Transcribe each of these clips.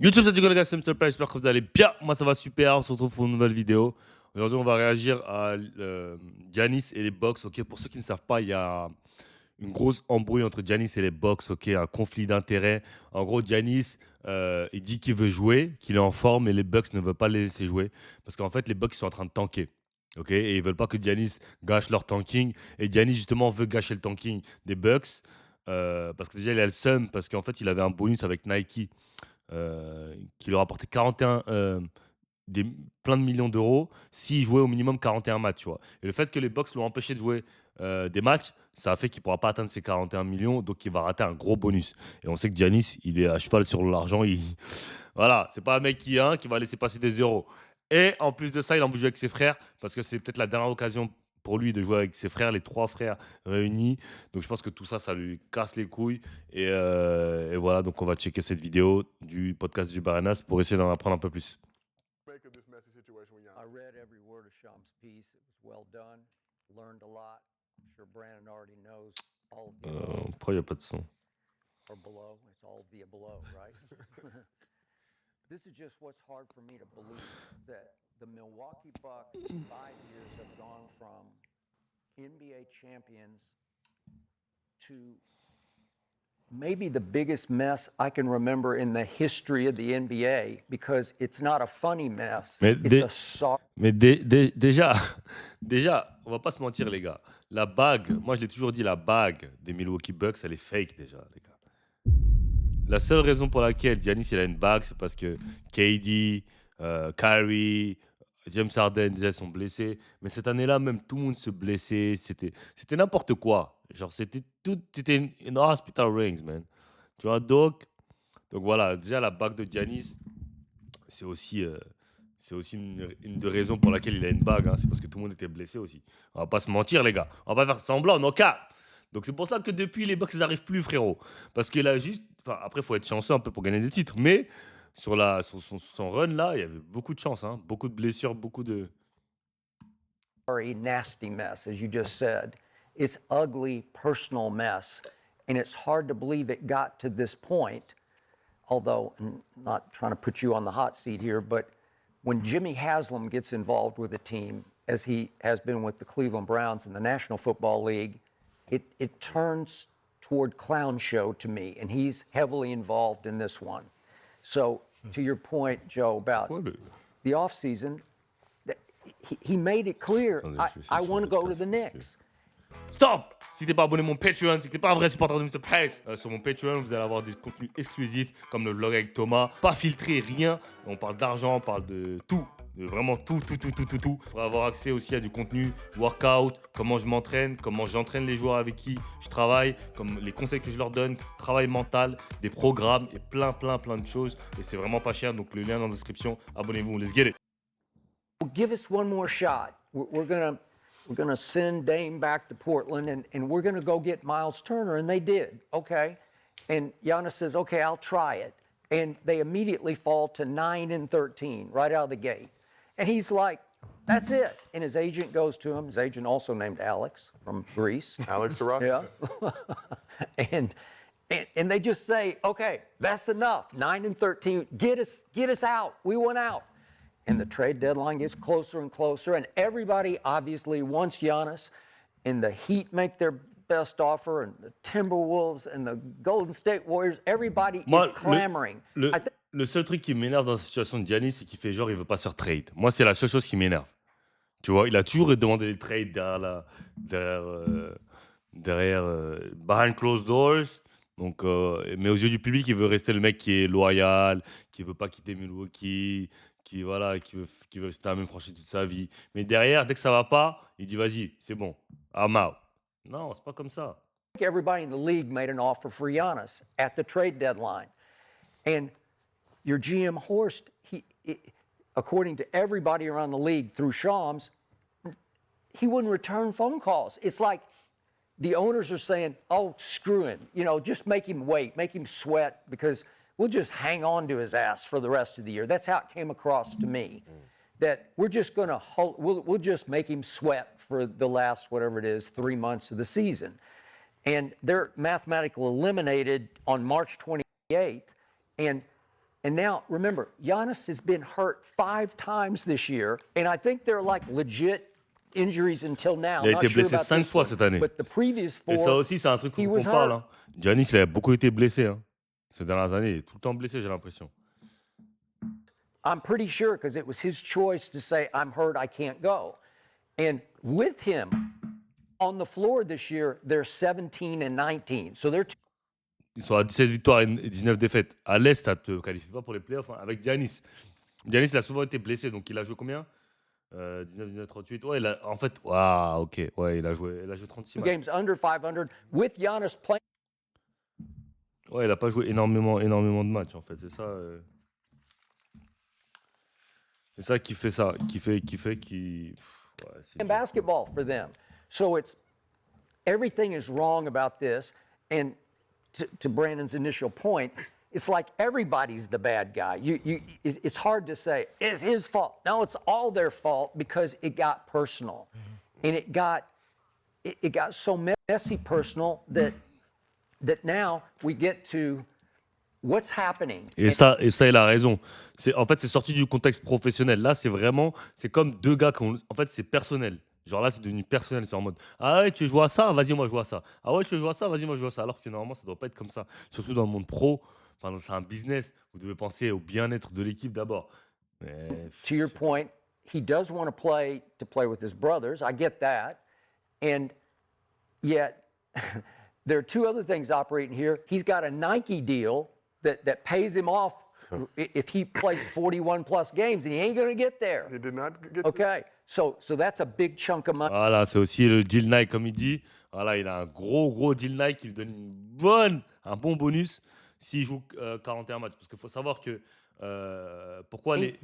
YouTube, salut les gars, c'est Mr. Play, j'espère que vous allez bien. Moi, ça va super. On se retrouve pour une nouvelle vidéo. Aujourd'hui, on va réagir à Giannis et les Bucks. Ok, pour ceux qui ne savent pas, il y a une grosse embrouille entre Giannis et les Bucks. Ok, un conflit d'intérêts. En gros, Giannis, il dit qu'il veut jouer, qu'il est en forme, et les Bucks ne veulent pas le laisser jouer parce qu'en fait, les Bucks sont en train de tanker. Ok, et ils veulent pas que Giannis gâche leur tanking. Et Giannis justement veut gâcher le tanking des Bucks parce que déjà il a le seum parce qu'en fait il avait un bonus avec Nike qui leur apportait 41, des, plein de millions d'euros s'il jouait au minimum 41 matchs. Tu vois. Et le fait que les Bucks l'ont empêché de jouer des matchs, ça a fait qu'il ne pourra pas atteindre ses 41 millions, donc il va rater un gros bonus. Et on sait que Giannis, il est à cheval sur l'argent. Voilà, c'est pas un mec qui va laisser passer des euros. Et en plus de ça, il a envie de jouer avec ses frères parce que c'est peut-être la dernière occasion pour lui de jouer avec ses frères, les trois frères réunis. Donc je pense que tout ça, ça lui casse les couilles. Et voilà, donc on va checker cette vidéo du podcast du Baranas pour essayer d'en apprendre un peu plus. I read every word of Sham's piece. It was well done. Learned a lot. I'm sure Brandon already knows all of the above Pourquoi il n'y a pas de son? or below. It's all of the below, right? This is just what's hard for me to believe that the Milwaukee Bucks in 5 years have gone from NBA champions to maybe the biggest mess I can remember in the history of the NBA, because it's not a funny mess. Mais déjà, déjà, on va pas se mentir, les gars. La bague, moi je l'ai toujours dit, la bague des Milwaukee Bucks, elle est fake déjà, les gars. La seule raison pour laquelle Giannis il a une bague, c'est parce que KD, Kyrie, James Harden déjà sont blessés. Mais cette année-là, même tout le monde se blessait. C'était n'importe quoi. Genre, c'était une hospital rings, man. Tu vois, donc voilà, déjà la bague de Giannis, c'est aussi, une des raisons pour laquelle il a une bague. Hein. C'est parce que tout le monde était blessé aussi. On va pas se mentir, les gars. On va pas faire semblant, non cas. Donc c'est pour ça que depuis, les Bucks, ils n'arrivent plus, frérot. Parce qu'il a juste... Enfin, après, il faut être chanceux un peu pour gagner des titres. Mais sur son run, là, il y avait beaucoup de chance. Hein. Beaucoup de blessures, beaucoup de... Very nasty mess, as you just said. It's ugly, personal mess. And it's hard to believe it got to this point. Although, I'm not trying to put you on the hot seat here, but when Jimmy Haslam gets involved with a team, as he has been with the Cleveland Browns in the National Football League, it turns toward clown show to me, and he's heavily involved in this one. So, to your point, Joe, about the offseason, he made it clear, I want to go to the Knicks. Stop! Si t'es pas abonné à mon Patreon, si t'es pas un vrai supporter de Mr. Price, sur mon Patreon, vous allez avoir des contenus exclusifs comme le vlog avec Thomas, pas filtré, rien. On parle d'argent, on parle de tout. De vraiment tout. Pour avoir accès aussi à du contenu workout, comment je m'entraîne, comment j'entraîne les joueurs avec qui je travaille, comme les conseils que je leur donne, travail mental, des programmes et plein de choses. Et c'est vraiment pas cher, donc le lien dans la description. Abonnez-vous, let's get it. Well, give us one more shot. We're gonna send Dame back to Portland, and we're gonna go get Miles Turner, and they did. Okay, and Giannis says, okay, I'll try it, and they immediately fall to 9-13 right out of the gate. And he's like, that's it. And his agent goes to him. His agent also named Alex from Greece. Alex Saraf? Yeah. and they just say, okay, that's enough. 9-13. Get us out. We want out. And the trade deadline gets closer and closer, and everybody obviously wants Giannis. And the Heat make their best offer, and the Timberwolves and the Golden State Warriors, everybody is clamoring. Le seul truc qui m'énerve dans la situation de Giannis, c'est qu'il fait genre il veut pas se faire trade. Moi, c'est la seule chose qui m'énerve. Tu vois, il a toujours demandé les trades derrière behind closed doors. Donc, mais aux yeux du public, il veut rester le mec qui est loyal, qui veut pas quitter Milwaukee, qui veut rester à la même franchise toute sa vie. Mais derrière, dès que ça va pas, il dit vas-y, c'est bon, I'm out. Non, c'est pas comme ça. Everybody in the league made an offer for Giannis at the trade deadline, and your GM Horst, according to everybody around the league through Shams, he wouldn't return phone calls. It's like the owners are saying, oh, screw him. You know, just make him wait, make him sweat, because we'll just hang on to his ass for the rest of the year. That's how it came across to me, that we're just going to we'll just make him sweat for the last, whatever it is, 3 months of the season. And they're mathematically eliminated on March 28th. And And now, remember, Giannis has been hurt 5 times this year, and I think they're like legit injuries until now. Il a Not été sure blessé about 5 this fois one, cette année. but the previous Et ça 4, aussi, c'est un truc he qu'on was parle. hurt. Hein. Giannis, il a beaucoup été blessé. Hein. Ces dernières années, il est tout le temps blessé, j'ai l'impression. I'm pretty sure because it was his choice to say, I'm hurt, I can't go. And with him on the floor this year, they're 17 and 19. So they're Ils sont à 17 victoires et 19 défaites. À l'Est, ça ne te qualifie pas pour les playoffs. Hein. Avec Giannis. Giannis, il a souvent été blessé. Donc, il a joué combien 19, 19, 38. Ouais, en fait, waouh, ok. Ouais, il a joué 36 matchs. games under 500 with Giannis playing. Ouais, il n'a pas joué énormément de matchs, en fait. C'est ça. C'est ça qui fait ça. Qui fait. Ouais, c'est In dur. basketball for them. So it's everything is wrong about this. And to Brandon's initial point, it's like everybody's the bad guy. It's hard to say it's his fault. No, it's all their fault because it got personal, and it got so messy personal that now we get to what's happening. Et ça, il a raison. En fait, c'est sorti du contexte professionnel. Là, c'est comme deux gars en fait, c'est personnel. Genre là, c'est devenu personnel. C'est en mode, ah ouais, tu joues à ça, vas-y, moi je joue à ça. Ah ouais, tu joues à ça, vas-y, moi je joue à ça. Alors que normalement, ça ne doit pas être comme ça. Surtout dans le monde pro. Enfin, c'est un business. Vous devez penser au bien-être de l'équipe d'abord. Mais, To your point, he does want to play with his brothers. I get that. And yet, there are 2 other things operating here. He's got a Nike deal that pays him off if he plays 41 plus games, and he ain't going to get there. He did not get. Okay, so that's a big chunk of money. voilà, c'est aussi le deal Nike, comme il dit. Voilà, il a un gros deal Nike qui lui donne un bon bonus s'il joue 41 matchs. Parce qu'il faut savoir que pourquoi les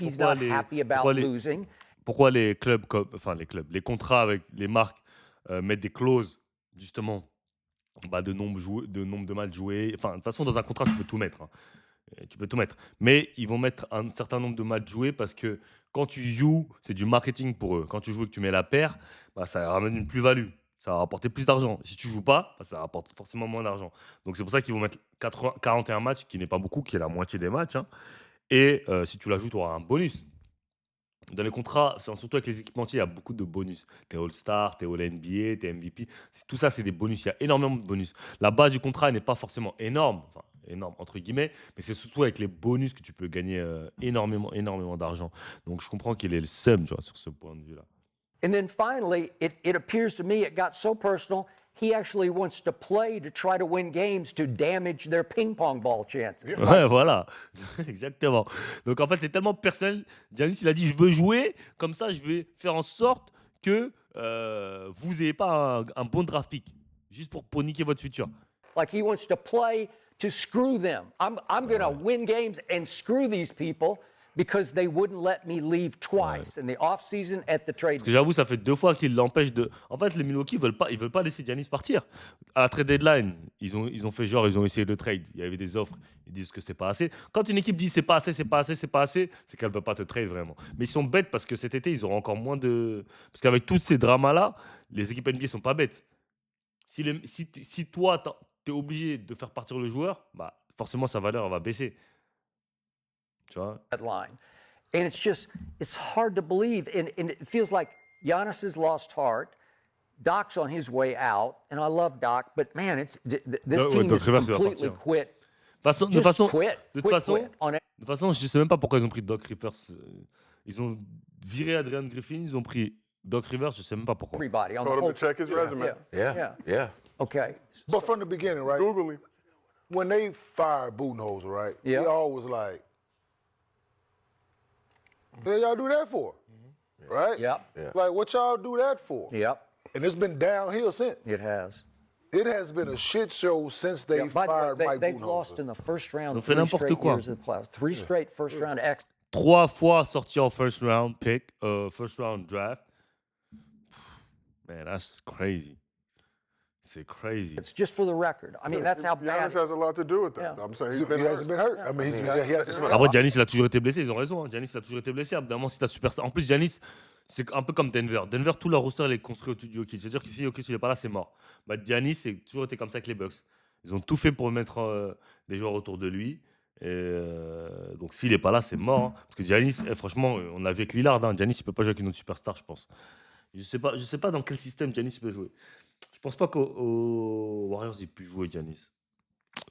He's not happy about losing. pourquoi les clubs, les contrats avec les marques mettent des clauses justement de nombre de matchs joués. Enfin, de toute façon, dans un contrat, tu peux tout mettre. Hein. Tu peux tout mettre. Mais ils vont mettre un certain nombre de matchs joués parce que quand tu joues, c'est du marketing pour eux. Quand tu joues et que tu mets la paire, ça ramène une plus-value. Ça va rapporter plus d'argent. Si tu joues pas, ça rapporte forcément moins d'argent. Donc c'est pour ça qu'ils vont mettre 41 matchs, qui n'est pas beaucoup, qui est la moitié des matchs. Hein. Et si tu l'ajoutes, tu auras un bonus. Dans les contrats, surtout avec les équipementiers, il y a beaucoup de bonus. T'es All-Star, t'es All-NBA, t'es MVP. Tout ça, c'est des bonus. Il y a énormément de bonus. La base du contrat n'est pas forcément énorme, enfin énorme entre guillemets, mais c'est surtout avec les bonus que tu peux gagner énormément d'argent. Donc je comprends qu'il est le seum, tu vois, sur ce point de vue-là. And then finally, it appears to me it got so personal, he actually wants to play to try to win games to damage their ping pong ball chances. Ouais, voilà, exactement. Donc en fait, c'est tellement personnel. Giannis, il a dit, je veux jouer, comme ça, je vais faire en sorte que vous n'ayez pas un bon draft pick, juste pour niquer votre futur. Like he wants to play to screw them. I'm going to win games and screw these people because they wouldn't let me leave twice in the off-season at the trade. Parce que j'avoue, ça fait 2 fois qu'ils l'empêchent de. En fait, les Milwaukee ils veulent pas laisser Giannis partir. À la trade deadline, ils ont fait genre, ils ont essayé de trade. Il y avait des offres, ils disent que c'est pas assez. Quand une équipe dit c'est pas assez, c'est qu'elle veut pas te trade vraiment. Mais ils sont bêtes parce que cet été, ils auront encore moins de. Parce qu'avec tous ces dramas-là, les équipes NBA sont pas bêtes. Si toi, tu es obligé de faire partir le joueur, forcément sa valeur va baisser. Tu vois? Deadline. And it's hard to believe. And it feels like Giannis has lost heart. Doc's on his way out. And I love Doc, but man, this team Doc has Rivers, il va completely partir. quit. De toute façon, je sais même pas pourquoi ils ont pris Doc Rivers. Ils ont viré Adrian Griffin, ils ont pris Doc Rivers, je sais même pas pourquoi. Everybody on the Told him whole. to check his resume. Yeah. Okay. But from the beginning, right? Google him. When they fired Budenholzer, right? Yeah. We all was like, "What y'all do that for?" Right? Yep. Yeah. Like, what y'all do that for? Yep. And it's been downhill since. It has. It has been a shit show since they Yeah, by the way, fired Mike they've Budenholzer. lost in the first round Ils ont fait 3 n'importe straight quoi. years of the playoffs. 3 straight first round exits. 3 fois sorti en first round pick, first round draft. Man, that's crazy. C'est crazy. It's just for the record. I mean, that's how bad. Giannis has a lot to do with that. Yeah. I'm saying He he's been hasn't been hurt. I mean, he has Après, Giannis, il a toujours été blessé, ils ont raison. Hein. Giannis, il a toujours été blessé. Évidemment, si t'as superstar. En plus, Giannis, c'est un peu comme Denver. Denver, tout leur roster, il est construit autour du Jokic. C'est-à-dire que si Jokic n'est pas là, c'est mort. Giannis, c'est toujours été comme ça avec les Bucks. Ils ont tout fait pour mettre des joueurs autour de lui. Donc s'il n'est pas là, c'est mort, hein. Parce que Giannis, franchement, on a vu avec Lillard, hein, Giannis, il peut pas jouer avec une autre superstar, je pense. Je sais pas dans quel système Giannis peut jouer. Je pense pas qu'aux Warriors, il puisse jouer Giannis.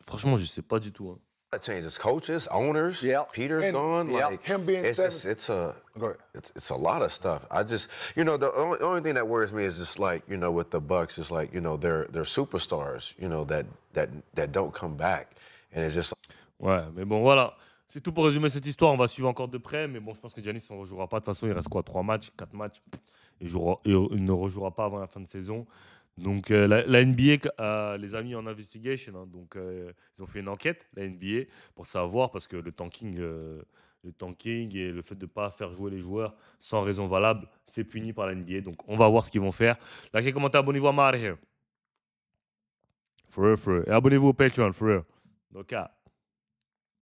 Franchement, je sais pas du tout, hein. That changes coaches, owners. Yep. Peter's And- gone. Yep. Like Him being it's just, Go ahead. it's a lot of stuff. I just, you know, the only thing that worries me is just like, you know, with the Bucks, is like, you know, they're superstars, you know, that don't come back, and it's just Ouais, mais bon, voilà. C'est tout pour résumer cette histoire. On va suivre encore de près. Mais bon, je pense que Giannis ne rejouera pas. De toute façon, il reste quoi 3 matchs, 4 matchs. Il ne rejouera pas avant la fin de saison. Donc, la NBA les a mis en investigation, hein. Donc, ils ont fait une enquête, la NBA, pour savoir, parce que le tanking et le fait de ne pas faire jouer les joueurs sans raison valable, c'est puni par la NBA. Donc, on va voir ce qu'ils vont faire. Likez, commentez, abonnez-vous à Mario. For real, for real. Et abonnez-vous au Patreon, for real. Donc,